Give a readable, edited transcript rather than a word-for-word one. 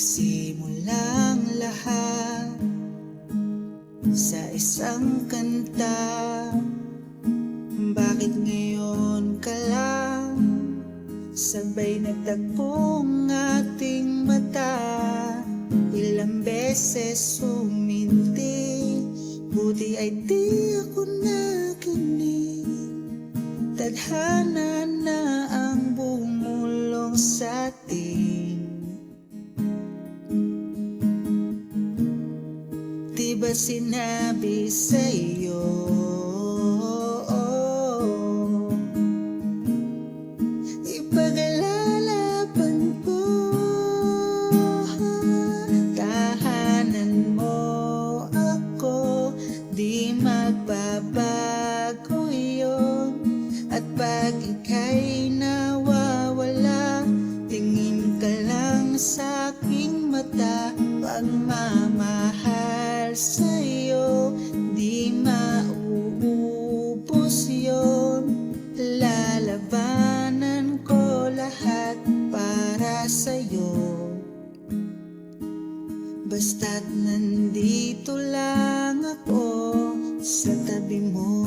Nagsimulang lahat sa isang kanta. Bakit ngayon ka lang sabay nagtagpong ating mata? Ilang beses uminti, buti ay di ako nakinig. Tadhana na ang bumulong sa atin. Di ba sinabi sa'yo ipaglalaban mo, tahanan mo ako, di magbabago yun. At pag ika'y nawawala, tingin ka lang sa aking mata. Pagmamahal sa'yo, di mauubos yun. Lalabanan ko lahat para sa'yo, basta't nandito lang ako sa tabi mo.